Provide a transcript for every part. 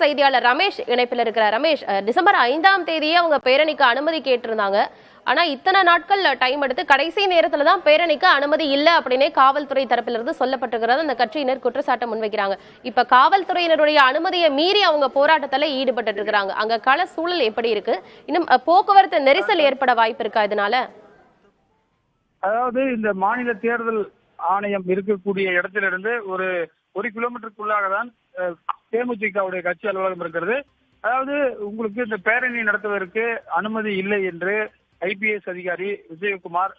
செய்தியாளர் ரமேஷ் இணைப்பில் இருக்கிறார். ரமேஷ், டிசம்பர் 5ஆம் தேதியே அவங்க பேரணிக்கு அனுமதி கேட்டிருந்தாங்க. ஆனா இத்தனை நாட்கள் டைம் எடுத்து கடைசி நேரத்துல தான் பேரணிக்கு அனுமதி இல்ல அப்படின்னே காவல்துறை தரப்பிலிருந்து சொல்லப்பட்டிருக்கிறது அந்த கட்சியினர் குற்றச்சாட்டை முன்வைக்கிறாங்க. இப்ப காவல்துறையினருடைய அனுமதியை மீறி அவங்க போராட்டத்துல ஈடுபட்டு இருக்கிறாங்க. அங்க கள சூழல் எப்படி இருக்கு? இன்னும் போக்குவரத்து நெரிசல் ஏற்பட வாய்ப்பு இருக்கா இதனால? அதாவது இந்த மாநில தேர்தல் ஆணையம் இருக்கக்கூடிய இடத்திலிருந்து ஒரு கிலோமீட்டருக்குள்ளாக தான் தேமுதிகவுடைய கட்சி அலுவலகம் இருக்கிறது. அதாவது உங்களுக்கு இந்த பேரணி நடத்துவதற்கு அனுமதி இல்லை என்று ஐபிஎஸ் அதிகாரி விஜயகுமார்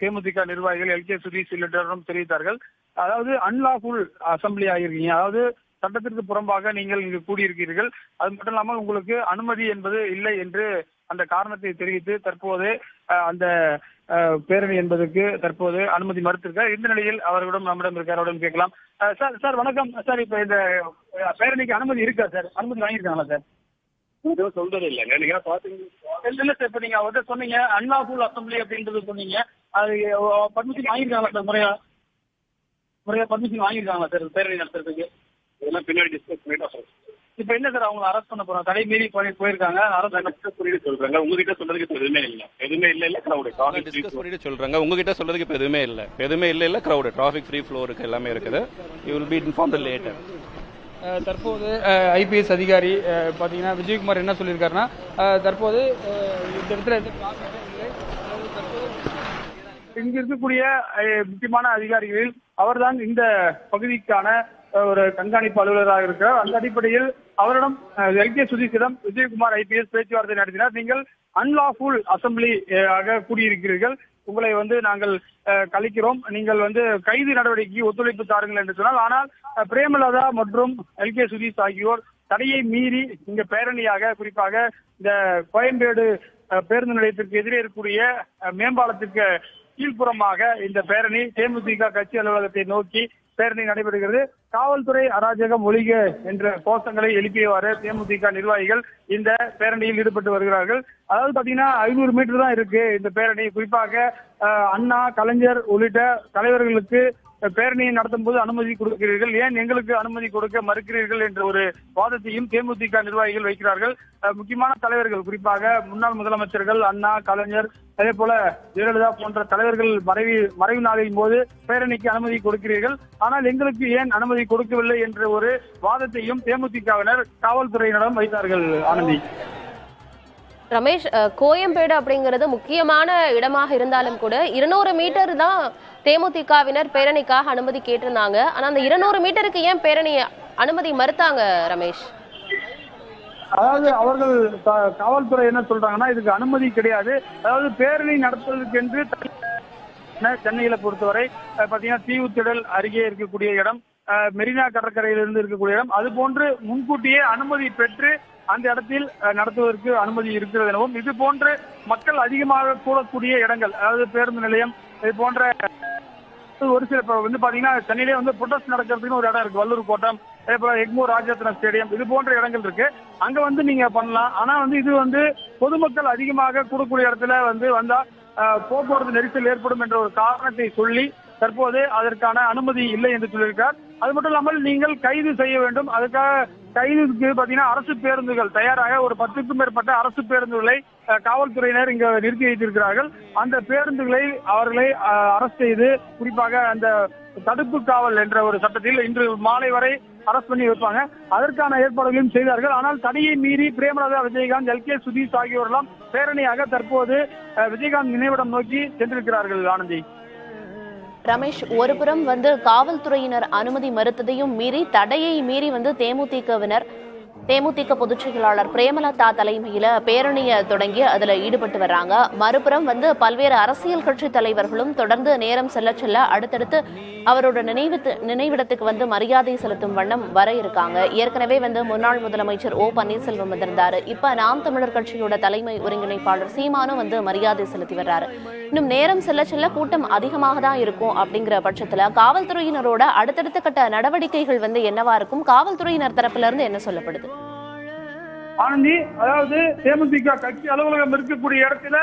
தேமுதிக நிர்வாகிகள் எல்கே சுதீஷ் உள்ளிட்டோரும் தெரிவித்தார்கள். அதாவது அன்லாஃபுல் அசம்பிளி ஆகியிருக்கீங்க, அதாவது சட்டத்திற்கு புறம்பாக நீங்கள் இங்கு கூடியிருக்கிறீர்கள், அது மட்டும் இல்லாமல் உங்களுக்கு அனுமதி என்பது இல்லை என்று அந்த காரணத்தை தெரிவித்து தற்போது அந்த பேரணி என்பதற்கு தற்போது அனுமதி மறுத்திருக்கார். இந்த நிலையில் நம்மிடம் இருக்கார், அவரிடம் கேட்கலாம். சார் வணக்கம் சார், இப்ப இந்த பேரணிக்கு அனுமதி இருக்கா சார்? அனுமதி வாங்கியிருக்காங்களா சார்? சொல்றது இல்லைங்க, நீங்க பாத்தீங்க இல்ல சார், இப்ப நீங்க அவர்கிட்ட சொன்னீங்க அன்லாஃபுல் அசம்பிளி அப்படின்றது சொன்னீங்க, அது பர்மிஷன் வாங்கியிருக்காங்களா சார்? முறையா பர்மிஷன் வாங்கியிருக்காங்களா சார் பேரணி நடத்துறதுக்கு? இதெல்லாம் பின்னாடி டிஸ்கஸ் பண்ணிட்டோம் சார். இப்ப என்ன சார் அவங்க அரெஸ்ட் பண்ண போறோம், தடை மீறி போயிருக்காங்க, சொல்றாங்க. உங்ககிட்ட சொல்றதுக்கு எதுவுமே இல்ல கிரௌட் சொல்றாங்க. உங்ககிட்ட சொல்றதுக்கு இப்ப எதுவுமே இல்ல கிரௌட், டிராபிக் ஃப்ரீ ஃப்ளோ இருக்கு, எல்லாமே இருக்குது. You will be informed later. தற்போது ஐபிஎஸ் அதிகாரி பார்த்தீங்கன்னா விஜயகுமார் என்ன சொல்லியிருக்காருன்னா, தற்போது இந்த இடத்துல இங்க இருக்கக்கூடிய முக்கியமான அதிகாரிகளில் அவர்தான் இந்த பகுதிக்கான ஒரு கண்காணிப்பு அலுவலராக இருக்கிறார். அந்த அடிப்படையில் அவரிடம் எல்கே சுதீஷிடம் விஜயகுமார் ஐபிஎஸ் பேச்சுவார்த்தை நடத்தினார். நீங்கள் அன்லாஃபுல் அசம்பிளி ஆக கூடியிருக்கிறீர்கள், உங்களை நாங்கள் கலைக்கிறோம், நீங்கள் கைது நடவடிக்கைக்கு ஒத்துழைப்பு தாருங்கள் என்று சொன்னால், ஆனால் பிரேமலதா மற்றும் எல்கே சுதீஷ் ஆகியோர் தடையை மீறி இங்க பேரணியாக, குறிப்பாக இந்த கோயம்பேடு பேருந்து நிலையத்திற்கு எதிரே இருக்கக்கூடிய மேம்பாலத்திற்கு கீழ்ப்புறமாக இந்த பேரணி தேமுதிக கட்சி அலுவலகத்தை நோக்கி பேரணி நடைபெறுகிறது. காவல்துறை அராஜகம் ஒழிக என்ற கோஷங்களை எழுப்பியவாறு தேமுதிக நிர்வாகிகள் இந்த பேரணியில் ஈடுபட்டு வருகிறார்கள். அதாவது பாத்தீங்கன்னா 500 மீட்டர் தான் இருக்கு இந்த பேரணி. குறிப்பாக அண்ணா, கலைஞர் உள்ளிட்ட தலைவர்களுக்கு பேரணியை நடத்தும் போது அனுமதி கொடுக்கிறீர்கள், ஏன் எங்களுக்கு அனுமதி கொடுக்க மறுக்கிறீர்கள் என்ற ஒரு வாதத்தையும் தேமுதிக நிர்வாகிகள் வைக்கிறார்கள். முக்கியமான தலைவர்கள், குறிப்பாக முன்னாள் முதலமைச்சர்கள் அண்ணா, கலைஞர், அதே போல ஜெயலலிதா போன்ற தலைவர்கள் மறைவு நாளின் போது பேரணிக்கு அனுமதி கொடுக்கிறீர்கள், ஆனால் எங்களுக்கு ஏன் அனுமதி கொடுக்கவில்லை என்ற ஒரு வாதத்தையும் தேமுதிகவினர் காவல்துறையினரிடம் வைத்தார்கள். ஆனந்தி. ரமேஷ், கோயம்பேடு அப்படிங்கிறது முக்கியமான இடமாக இருந்தாலும் கூட 200 மீட்டர் தான் தேமுதிகவினர் பேரணிக்காக அனுமதி கேட்டிருந்தாங்க. ஆனா அந்த 200 மீட்டருக்கு ஏன் பேரணி அனுமதி மறுத்தாங்க ரமேஷ்? அதாவது அவர்கள் காவல்துறை என்ன சொல்றாங்கன்னா, இதுக்கு அனுமதி கிடையாது. அதாவது பேரணி நடத்துவதற்கு என்று சென்னையில பொறுத்தவரை பாத்தீங்கன்னா தீவுத்திடல் அருகே இருக்கக்கூடிய இடம், மெரினா கடற்கரையிலிருந்து இருக்கக்கூடிய இடம், அது போன்று முன்கூட்டியே அனுமதி பெற்று அந்த இடத்தில் நடத்துவதற்கு அனுமதி இருக்கிறது எனவும், இது போன்று மக்கள் அதிகமாக கூடக்கூடிய இடங்கள், அதாவது பேருந்து நிலையம், இது போன்ற ஒரு சில பாத்தீங்கன்னா சென்னையிலே புரொட்டஸ்ட் நடக்கிறதுக்கு ஒரு இடம் இருக்கு, வல்லூர் கோட்டம், அதே போல எக்மோர் ராஜரத்னம் ஸ்டேடியம், இது போன்ற இடங்கள் இருக்கு, அங்க நீங்க பண்ணலாம். ஆனா இது பொதுமக்கள் அதிகமாக கூடக்கூடிய இடத்துல வந்தா போக்குவரத்து நெரிசல் ஏற்படும் என்ற ஒரு காரணத்தை சொல்லி தற்போது அதற்கான அனுமதி இல்லை என்று சொல்லியிருக்கார். அது மட்டும் இல்லாமல் நீங்கள் கைது செய்ய வேண்டும், அதுக்காக கைதுக்கு பாத்தீங்கன்னா அரசு பேருந்துகள் தயாராக ஒரு 10க்கும் மேற்பட்ட அரசு பேருந்துகளை காவல்துறையினர் இங்க நிறுத்தி வைத்திருக்கிறார்கள். அந்த பேருந்துகளை அவர்களை அரஸ்ட் செய்து, குறிப்பாக அந்த தடுப்பு காவல் என்ற ஒரு சட்டத்தில் இன்று மாலை வரை அரஸ்ட் பண்ணி வைப்பாங்க, அதற்கான ஏற்பாடுகளையும் செய்தார்கள். ஆனால் தடையை மீறி பிரேமலதா, விஜயகாந்த், எல்கே சுதீஷ் ஆகியோரெல்லாம் பேரணியாக தற்போது விஜயகாந்த் நினைவிடம் நோக்கி சென்றிருக்கிறார்கள். ஆனந்தி. ரமேஷ், ஒருபுறம் காவல்துறையினர் அனுமதி மறுத்ததையும் மீறி, தடையை மீறி தேமுதிகவினர், தேமுதிக பொதுச் செயலாளர் பிரேமலதா தலைமையில பேரணியை தொடங்கி அதுல ஈடுபட்டு வர்றாங்க. மறுபுறம் பல்வேறு அரசியல் கட்சி தலைவர்களும் தொடர்ந்து நேரம் செல்ல செல்ல அடுத்தடுத்து அவரோட நினைவிடத்துக்கு மரியாதை செலுத்தும் வண்ணம் வர இருக்காங்க. ஏற்கனவே முன்னாள் முதலமைச்சர் ஓ பன்னீர்செல்வம் வந்திருந்தாரு. இப்ப நாம் தமிழர் கட்சியோட தலைமை ஒருங்கிணைப்பாளர் சீமானும் மரியாதை செலுத்தி வர்றாரு. இன்னும் நேரம் செல்ல செல்ல கூட்டம் அதிகமாக தான் இருக்கும். அப்படிங்கிற பட்சத்துல காவல்துறையினரோட அடுத்தடுத்த கட்ட நடவடிக்கைகள் என்னவா இருக்கும்? காவல்துறையினர் தரப்புல இருந்து என்ன சொல்லப்படுது? ஆனந்தி, அதாவது தேமுதிக கட்சி அலுவலகம் இருக்கக்கூடிய இடத்துல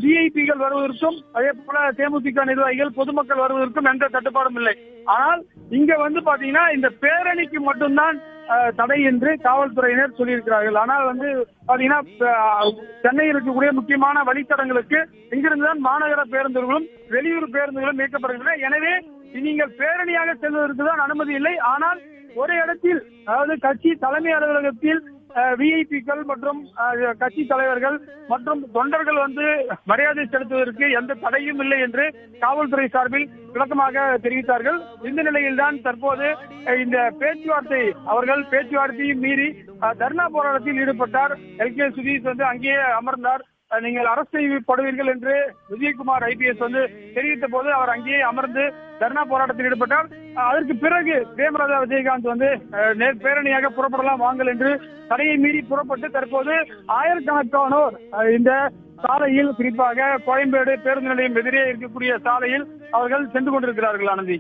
விஐபிகள் வருவதற்கும், அதே போல தேமுதிக நிர்வாகிகள், பொதுமக்கள் வருவதற்கும் எந்த தட்டுப்பாடும் இல்லை. ஆனால் இங்க பாத்தீங்கன்னா இந்த பேரணிக்கு மட்டும்தான் தடை என்று காவல்துறையினர் சொல்லியிருக்கிறார்கள். ஆனால் வந்து பாத்தீங்கன்னா சென்னையில் இருக்கக்கூடிய முக்கியமான வழித்தடங்களுக்கு இங்கிருந்துதான் மாநகர பேருந்துகளும் வெளியூர் பேருந்துகளும் இயக்கப்படுகின்றன. எனவே நீங்கள் பேரணியாக செல்வதற்கு தான் அனுமதி இல்லை. ஆனால் ஒரு இடத்தில், அதாவது கட்சி தலைமை அலுவலகத்தில் விஐபிக்கள் மற்றும் கட்சி தலைவர்கள் மற்றும் தொண்டர்கள் வந்து மரியாதை செலுத்துவதற்கு எந்த தடையும் இல்லை என்று காவல்துறை சார்பில் விளக்கமாக தெரிவித்தார்கள். இந்த நிலையில்தான் தற்போது இந்த பேச்சுவார்த்தை, அவர்கள் பேச்சுவார்த்தையும் மீறி தர்ணா போராட்டத்தில் ஈடுபட்டார். எல்கே சுதீஷ் வந்து அங்கேயே அமர்ந்தார். நீங்கள் அரசு செய்யப்படுவீர்கள் என்று விஜயகுமார் ஐபிஎஸ் வந்து தெரிவித்த போது அவர் அங்கேயே அமர்ந்து தர்ணா போராட்டத்தில் ஈடுபட்டார். அதற்கு பிறகு பிரேமராஜா விஜயகாந்த் வந்து பேரணியாக புறப்படலாம் வாங்கள் என்று தடையை மீறி புறப்பட்டு தற்போது ஆயிரக்கணக்கானோர் இந்த சாலையில், குறிப்பாக கோயம்பேடு பேருந்து நிலையம் எதிரே இருக்கக்கூடிய சாலையில் அவர்கள் சென்று கொண்டிருக்கிறார்கள். ஆனந்தி.